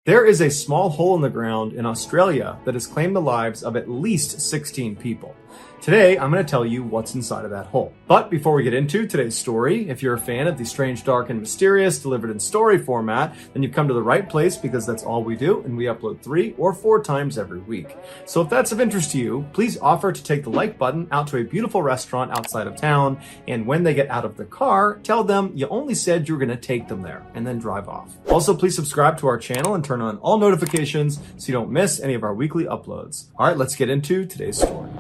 There is a small hole in the ground in Australia that has claimed the lives of at least 16 people. Today, I'm going to tell you what's inside of that hole. But before we get into today's story, if you're a fan of the strange, dark, and mysterious delivered in story format, then you've come to the right place because that's all we do, and we upload 3 or 4 times every week. So if that's of interest to you, please offer to take the like button out to a beautiful restaurant outside of town, and when they get out of the car, tell them you only said you were going to take them there, and then drive off. Also, please subscribe to our channel and turn on all notifications so you don't miss any of our weekly uploads. All right, let's get into today's story.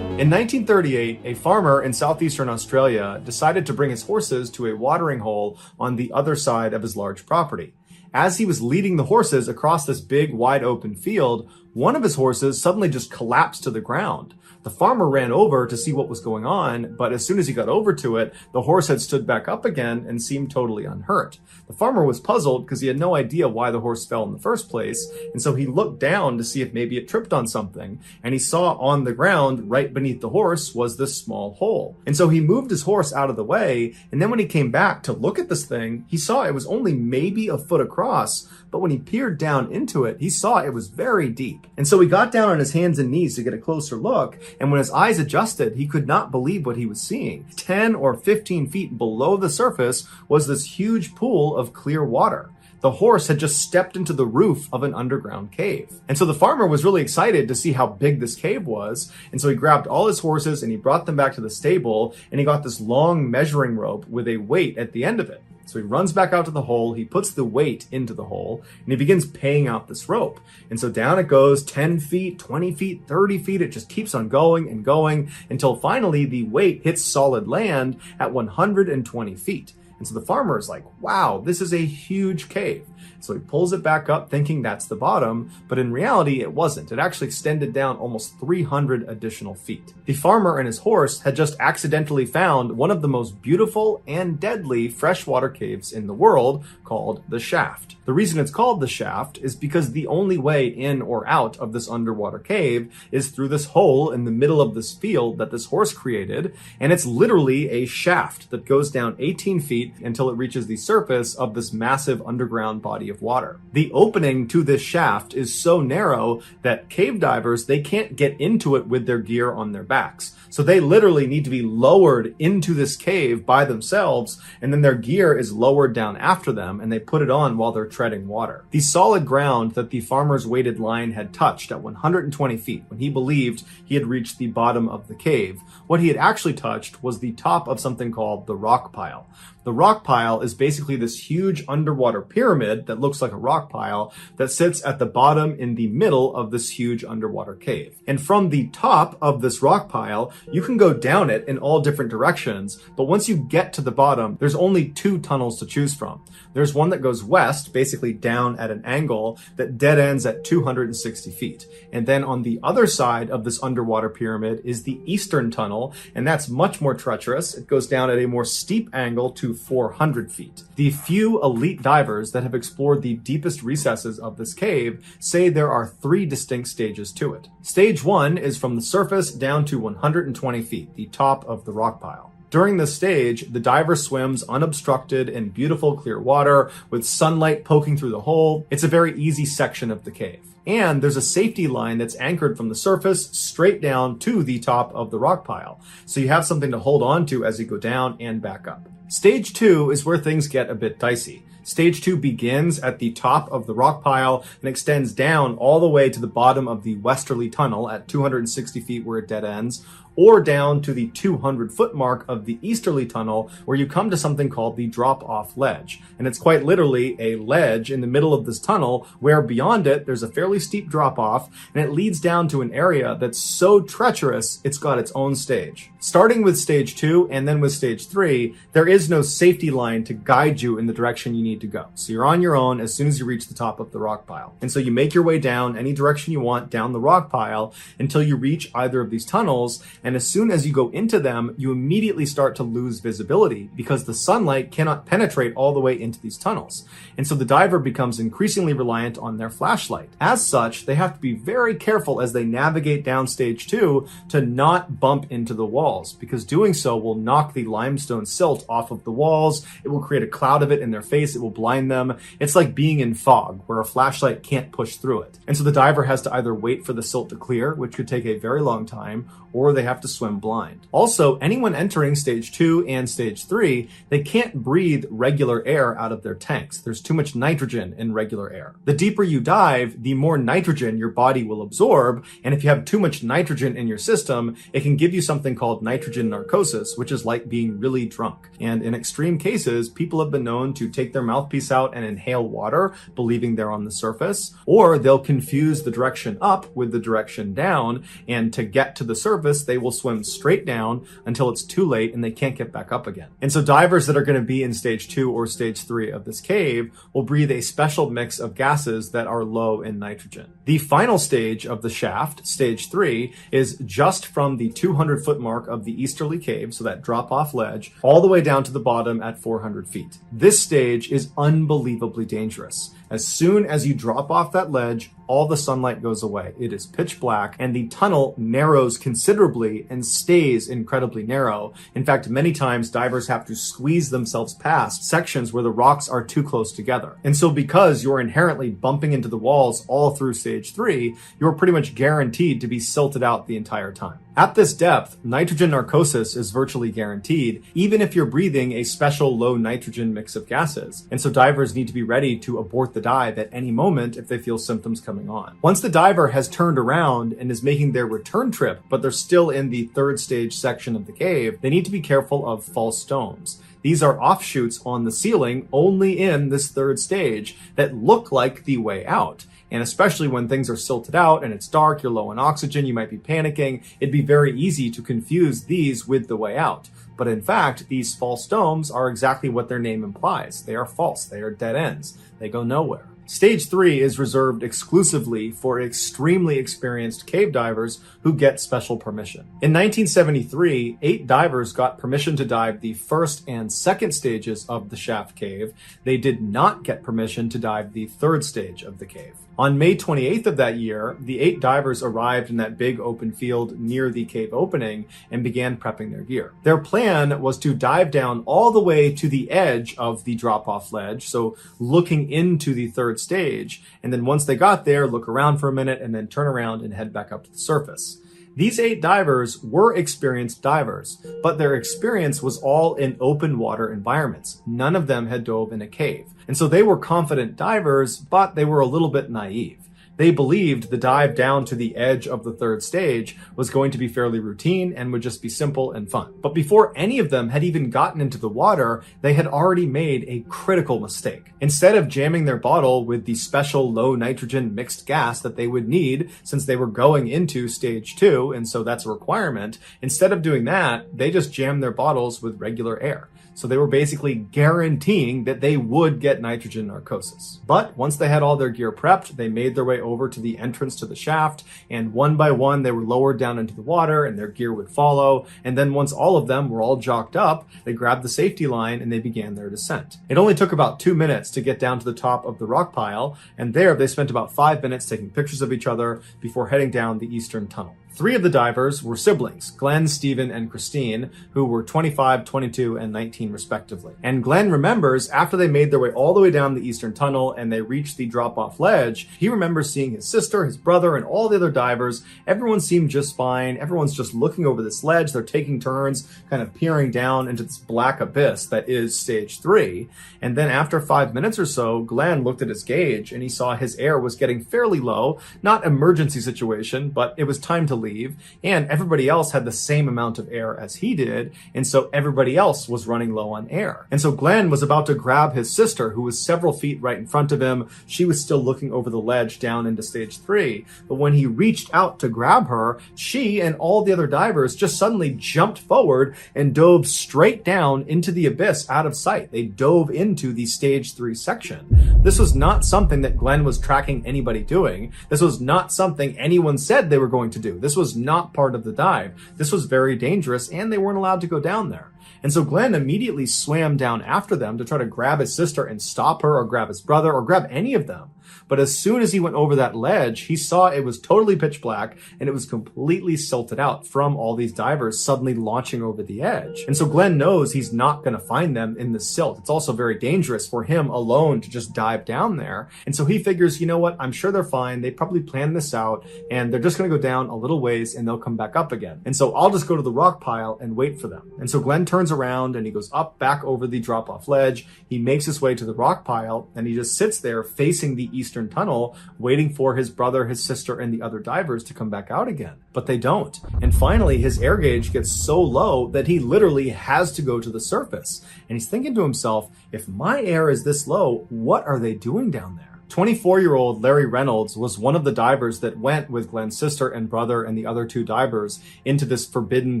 In 1938, a farmer in southeastern Australia decided to bring his horses to a watering hole on the other side of his large property. As he was leading the horses across this big, wide open field, one of his horses suddenly just collapsed to the ground. The farmer ran over to see what was going on, but as soon as he got over to it, the horse had stood back up again and seemed totally unhurt. The farmer was puzzled because he had no idea why the horse fell in the first place, and so he looked down to see if maybe it tripped on something, and he saw on the ground right beneath the horse was this small hole. And so he moved his horse out of the way, and then when he came back to look at this thing, he saw it was only maybe a foot across, but when he peered down into it, he saw it was very deep. And so he got down on his hands and knees to get a closer look, and when his eyes adjusted, he could not believe what he was seeing. 10 or 15 feet below the surface was this huge pool of clear water. The horse had just stepped into the roof of an underground cave. And so the farmer was really excited to see how big this cave was. And so he grabbed all his horses and he brought them back to the stable, and he got this long measuring rope with a weight at the end of it. So he runs back out to the hole, he puts the weight into the hole, and he begins paying out this rope. And so down it goes, 10 feet, 20 feet, 30 feet, it just keeps on going and going until finally the weight hits solid land at 120 feet. And so the farmer is like, wow, this is a huge cave. So he pulls it back up thinking that's the bottom, but in reality it wasn't. It actually extended down almost 300 additional feet. The farmer and his horse had just accidentally found one of the most beautiful and deadly freshwater caves in the world, called the Shaft. The reason it's called the Shaft is because the only way in or out of this underwater cave is through this hole in the middle of this field that this horse created, and it's literally a shaft that goes down 18 feet until it reaches the surface of this massive underground body of water. The opening to this shaft is so narrow that cave divers, they can't get into it with their gear on their backs. So they literally need to be lowered into this cave by themselves, and then their gear is lowered down after them, and they put it on while they're treading water. The solid ground that the farmer's weighted line had touched at 120 feet when he believed he had reached the bottom of the cave, what he had actually touched was the top of something called the rock pile. The rock pile is basically this huge underwater pyramid that looks like a rock pile that sits at the bottom in the middle of this huge underwater cave. And from the top of this rock pile, you can go down it in all different directions, but once you get to the bottom, there's only 2 tunnels to choose from. There's one that goes west, basically down at an angle that dead ends at 260 feet. And then on the other side of this underwater pyramid is the eastern tunnel, and that's much more treacherous. It goes down at a more steep angle to 400 feet. The few elite divers that have explored the deepest recesses of this cave say there are 3 distinct stages to it. Stage 1 is from the surface down to 120 feet, the top of the rock pile. During this stage, the diver swims unobstructed in beautiful clear water with sunlight poking through the hole. It's a very easy section of the cave. And there's a safety line that's anchored from the surface straight down to the top of the rock pile. So you have something to hold on to as you go down and back up. Stage 2 is where things get a bit dicey. Stage 2 begins at the top of the rock pile and extends down all the way to the bottom of the westerly tunnel at 260 feet where it dead ends, or down to the 200-foot mark of the easterly tunnel where you come to something called the drop-off ledge. And it's quite literally a ledge in the middle of this tunnel where beyond it there's a fairly steep drop-off, and it leads down to an area that's so treacherous it's got its own stage. Starting with stage 2 and then with stage 3, there is no safety line to guide you in the direction you need to go. So you're on your own as soon as you reach the top of the rock pile. And so you make your way down any direction you want down the rock pile until you reach either of these tunnels, And as soon as you go into them, you immediately start to lose visibility because the sunlight cannot penetrate all the way into these tunnels. And so the diver becomes increasingly reliant on their flashlight. As such, they have to be very careful as they navigate down stage 2 to not bump into the walls, because doing so will knock the limestone silt off of the walls. It will create a cloud of it in their face. It will blind them. It's like being in fog where a flashlight can't push through it. And so the diver has to either wait for the silt to clear, which could take a very long time, or they have to swim blind. Also, anyone entering stage 2 and stage 3, they can't breathe regular air out of their tanks. There's too much nitrogen in regular air. The deeper you dive, the more nitrogen your body will absorb, and if you have too much nitrogen in your system, it can give you something called nitrogen narcosis, which is like being really drunk. And in extreme cases, people have been known to take their mouthpiece out and inhale water, believing they're on the surface, or they'll confuse the direction up with the direction down, and to get to the surface, they will swim straight down until it's too late and they can't get back up again. And so divers that are going to be in stage 2 or stage 3 of this cave will breathe a special mix of gases that are low in nitrogen. The final stage of the shaft, stage 3, is just from the 200-foot mark of the easterly cave, so that drop-off ledge, all the way down to the bottom at 400 feet. This stage is unbelievably dangerous. As soon as you drop off that ledge, all the sunlight goes away. It is pitch black, and the tunnel narrows considerably and stays incredibly narrow. In fact, many times divers have to squeeze themselves past sections where the rocks are too close together. And so because you're inherently bumping into the walls all through stage 3, you're pretty much guaranteed to be silted out the entire time. At this depth, nitrogen narcosis is virtually guaranteed, even if you're breathing a special low nitrogen mix of gases. And so divers need to be ready to abort the dive at any moment if they feel symptoms coming on. Once the diver has turned around and is making their return trip, but they're still in the 3rd stage section of the cave, they need to be careful of false domes. These are offshoots on the ceiling only in this 3rd stage that look like the way out. And especially when things are silted out and it's dark, you're low on oxygen, you might be panicking, it'd be very easy to confuse these with the way out. But in fact, these false domes are exactly what their name implies. They are false. They are dead ends. They go nowhere. Stage 3 is reserved exclusively for extremely experienced cave divers who get special permission. In 1973, 8 divers got permission to dive the 1st and 2nd stages of the shaft cave. They did not get permission to dive the 3rd stage of the cave. On May 28th of that year, the 8 divers arrived in that big open field near the cave opening and began prepping their gear. Their plan was to dive down all the way to the edge of the drop-off ledge, so looking into the 3rd stage, and then once they got there, look around for a minute and then turn around and head back up to the surface. These 8 divers were experienced divers, but their experience was all in open water environments. None of them had dove in a cave. And so they were confident divers, but they were a little bit naive. They believed the dive down to the edge of the 3rd stage was going to be fairly routine and would just be simple and fun. But before any of them had even gotten into the water, they had already made a critical mistake. Instead of jamming their bottle with the special low nitrogen mixed gas that they would need since they were going into stage 2, and so that's a requirement, instead of doing that, they just jammed their bottles with regular air. So they were basically guaranteeing that they would get nitrogen narcosis. But once they had all their gear prepped, they made their way over to the entrance to the shaft, and one by one they were lowered down into the water and their gear would follow. And then once all of them were all jocked up, they grabbed the safety line and they began their descent. It only took about 2 minutes to get down to the top of the rock pile, and there they spent about 5 minutes taking pictures of each other before heading down the eastern tunnel. 3 of the divers were siblings, Glenn, Stephen, and Christine, who were 25, 22, and 19 respectively. And Glenn remembers after they made their way all the way down the eastern tunnel and they reached the drop-off ledge, he remembers seeing his sister, his brother, and all the other divers. Everyone seemed just fine. Everyone's just looking over this ledge. They're taking turns, kind of peering down into this black abyss that is stage 3. And then after 5 minutes or so, Glenn looked at his gauge and he saw his air was getting fairly low. Not emergency situation, but it was time to leave, and everybody else had the same amount of air as he did, and so everybody else was running low on air. And so Glenn was about to grab his sister, who was several feet right in front of him. She was still looking over the ledge down into stage 3, but when he reached out to grab her, she and all the other divers just suddenly jumped forward and dove straight down into the abyss out of sight. They dove into the stage 3 section. This was not something that Glenn was tracking anybody doing. This was not something anyone said they were going to do. This was not part of the dive. This was very dangerous, and they weren't allowed to go down there. And so Glenn immediately swam down after them to try to grab his sister and stop her, or grab his brother, or grab any of them. But as soon as he went over that ledge, he saw it was totally pitch black and it was completely silted out from all these divers suddenly launching over the edge. And so Glenn knows he's not going to find them in the silt. It's also very dangerous for him alone to just dive down there. And so he figures, you know what? I'm sure they're fine. They probably planned this out and they're just going to go down a little ways and they'll come back up again. And so I'll just go to the rock pile and wait for them. And so Glenn turns around and he goes up back over the drop-off ledge. He makes his way to the rock pile and he just sits there facing the eastern tunnel, waiting for his brother, his sister, and the other divers to come back out again. But they don't. And finally, his air gauge gets so low that he literally has to go to the surface. And he's thinking to himself, if my air is this low, what are they doing down there? 24-year-old Larry Reynolds was one of the divers that went with Glenn's sister and brother and the other two divers into this forbidden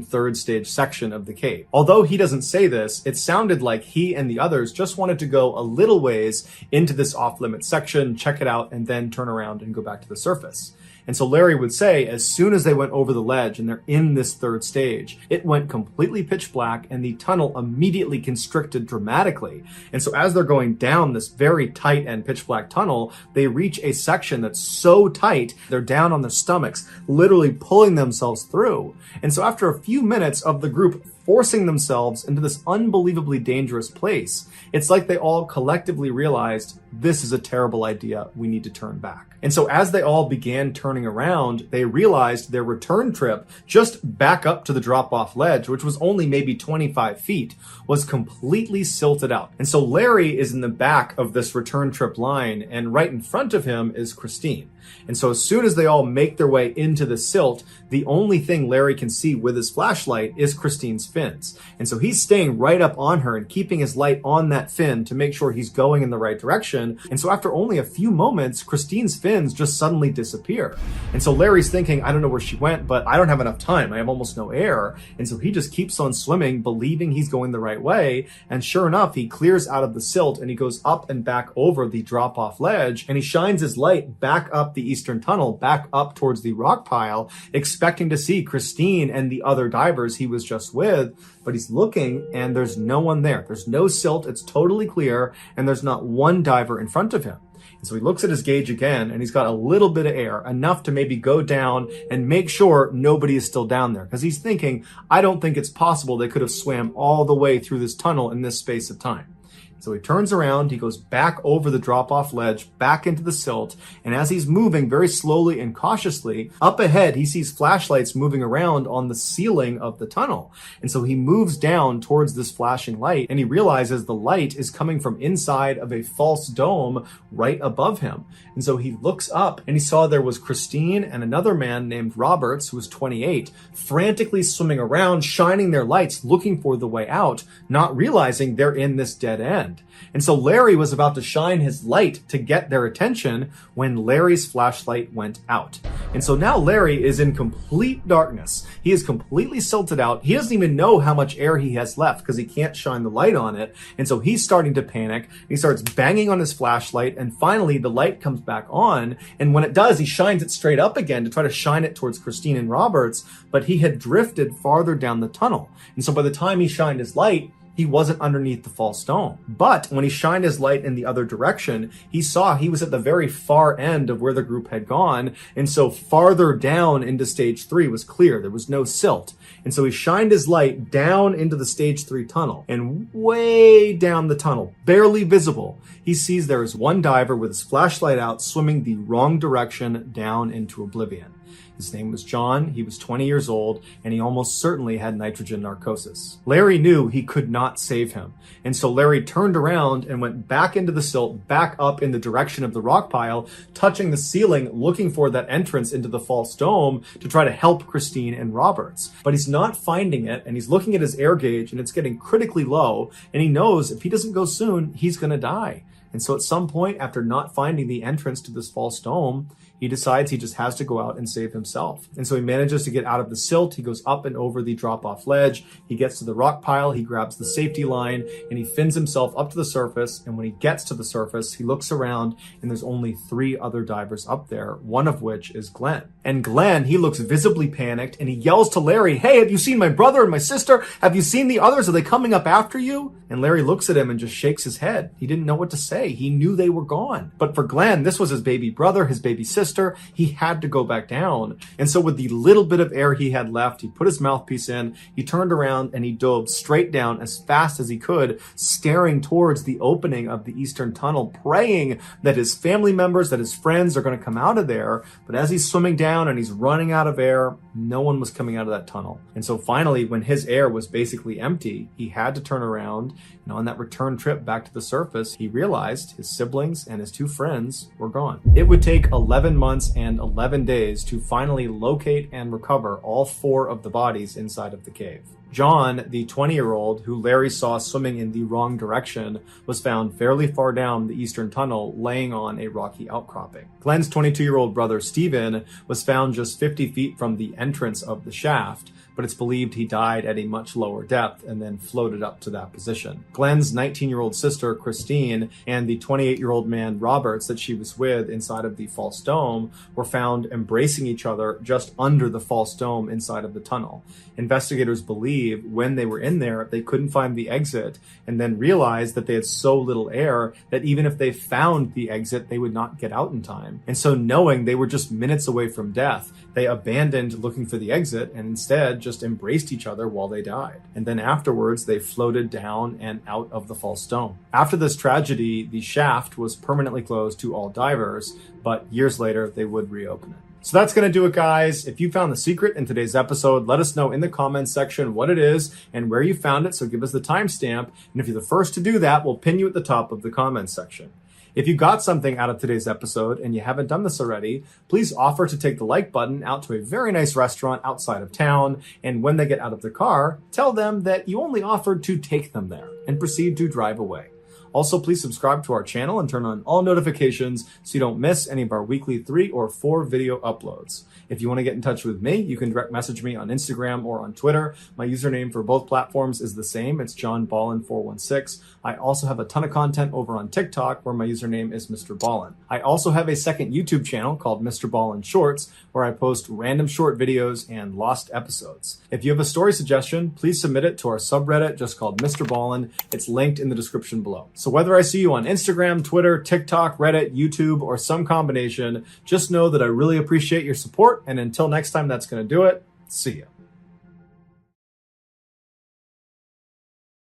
third stage section of the cave. Although he doesn't say this, it sounded like he and the others just wanted to go a little ways into this off-limit section, check it out, and then turn around and go back to the surface. And so Larry would say, as soon as they went over the ledge and they're in this third stage, it went completely pitch black and the tunnel immediately constricted dramatically. And so as they're going down this very tight and pitch black tunnel, they reach a section that's so tight, they're down on their stomachs, literally pulling themselves through. And so after a few minutes of the group forcing themselves into this unbelievably dangerous place, it's like they all collectively realized, this is a terrible idea, we need to turn back. And so as they all began turning around, they realized their return trip just back up to the drop-off ledge, which was only maybe 25 feet, was completely silted out. And so Larry is in the back of this return trip line, and right in front of him is Christine. And so as soon as they all make their way into the silt, the only thing Larry can see with his flashlight is Christine's fins. And so he's staying right up on her and keeping his light on that fin to make sure he's going in the right direction. And so after only a few moments, Christine's fins just suddenly disappear. And so Larry's thinking, I don't know where she went, but I don't have enough time. I have almost no air. And so he just keeps on swimming, believing he's going the right way. And sure enough, he clears out of the silt and he goes up and back over the drop-off ledge, and he shines his light back up the eastern tunnel, back up towards the rock pile, expecting to see Christine and the other divers he was just with. But he's looking and there's no one there. There's no silt. It's totally clear. And there's not one diver in front of him. And so he looks at his gauge again and he's got a little bit of air, enough to maybe go down and make sure nobody is still down there. Because he's thinking, I don't think it's possible they could have swam all the way through this tunnel in this space of time. So he turns around, he goes back over the drop-off ledge, back into the silt, and as he's moving very slowly and cautiously, up ahead he sees flashlights moving around on the ceiling of the tunnel. And so he moves down towards this flashing light, and he realizes the light is coming from inside of a false dome right above him. And so he looks up, and he saw there was Christine and another man named Roberts, who was 28, frantically swimming around, shining their lights, looking for the way out, not realizing they're in this dead end. And so Larry was about to shine his light to get their attention when Larry's flashlight went out. And so now Larry is in complete darkness. He is completely silted out. He doesn't even know how much air he has left because he can't shine the light on it. And so he's starting to panic. He starts banging on his flashlight, and finally the light comes back on. And when it does, he shines it straight up again to try to shine it towards Christine and Roberts, but he had drifted farther down the tunnel. And so by the time he shined his light, he wasn't underneath the false dome. But when he shined his light in the other direction, he saw he was at the very far end of where the group had gone. And so farther down into stage 3 was clear. There was no silt. And so he shined his light down into the stage 3 tunnel, and way down the tunnel, barely visible, he sees there is one diver with his flashlight out swimming the wrong direction down into oblivion. His name was John, he was 20 years old, and he almost certainly had nitrogen narcosis. Larry knew he could not save him, and so Larry turned around and went back into the silt, back up in the direction of the rock pile, touching the ceiling, looking for that entrance into the false dome to try to help Christine and Roberts. But he's not finding it, and he's looking at his air gauge, and it's getting critically low, and he knows if he doesn't go soon, he's gonna die. And so at some point, after not finding the entrance to this false dome, he decides he just has to go out and save himself. And so he manages to get out of the silt. He goes up and over the drop-off ledge. He gets to the rock pile. He grabs the safety line and he fins himself up to the surface. And when he gets to the surface, he looks around and there's only 3 other divers up there, one of which is Glenn. And Glenn, he looks visibly panicked and he yells to Larry, "Hey, have you seen my brother and my sister? Have you seen the others? Are they coming up after you?" And Larry looks at him and just shakes his head. He didn't know what to say. He knew they were gone. But for Glenn, this was his baby brother, his baby sister. He had to go back down. And so with the little bit of air he had left, he put his mouthpiece in, he turned around and he dove straight down as fast as he could, staring towards the opening of the eastern tunnel, praying that his family members, that his friends are going to come out of there. But as he's swimming down and he's running out of air, no one was coming out of that tunnel. And so finally, when his air was basically empty, he had to turn around. And on that return trip back to the surface, he realized his siblings and his 2 friends were gone. It would take 11 months and 11 days to finally locate and recover all 4 of the bodies inside of the cave. John, the 20-year-old who Larry saw swimming in the wrong direction, was found fairly far down the eastern tunnel, laying on a rocky outcropping. Glenn's 22-year-old brother Stephen was found just 50 feet from the entrance of the shaft, but it's believed he died at a much lower depth and then floated up to that position. Glenn's 19-year-old sister, Christine, and the 28-year-old man, Roberts, that she was with inside of the false dome were found embracing each other just under the false dome inside of the tunnel. Investigators believe when they were in there, they couldn't find the exit and then realized that they had so little air that even if they found the exit, they would not get out in time. And so knowing they were just minutes away from death, they abandoned looking for the exit and instead just embraced each other while they died. And then afterwards, they floated down and out of the false dome. After this tragedy, the shaft was permanently closed to all divers, but years later, they would reopen it. So that's going to do it, guys. If you found the secret in today's episode, let us know in the comments section what it is and where you found it. So give us the timestamp. And if you're the first to do that, we'll pin you at the top of the comments section. If you got something out of today's episode and you haven't done this already, please offer to take the like button out to a very nice restaurant outside of town. And when they get out of their car, tell them that you only offered to take them there and proceed to drive away. Also, please subscribe to our channel and turn on all notifications so you don't miss any of our weekly 3 or 4 video uploads. If you want to get in touch with me, you can direct message me on Instagram or on Twitter. My username for both platforms is the same. It's JohnBallin416. I also have a ton of content over on TikTok where my username is Mr. Ballin. I also have a second YouTube channel called Mr. Ballin Shorts where I post random short videos and lost episodes. If you have a story suggestion, please submit it to our subreddit just called Mr. Ballin. It's linked in the description below. So whether I see you on Instagram, Twitter, TikTok, Reddit, YouTube, or some combination, just know that I really appreciate your support. And until next time, that's going to do it. See ya.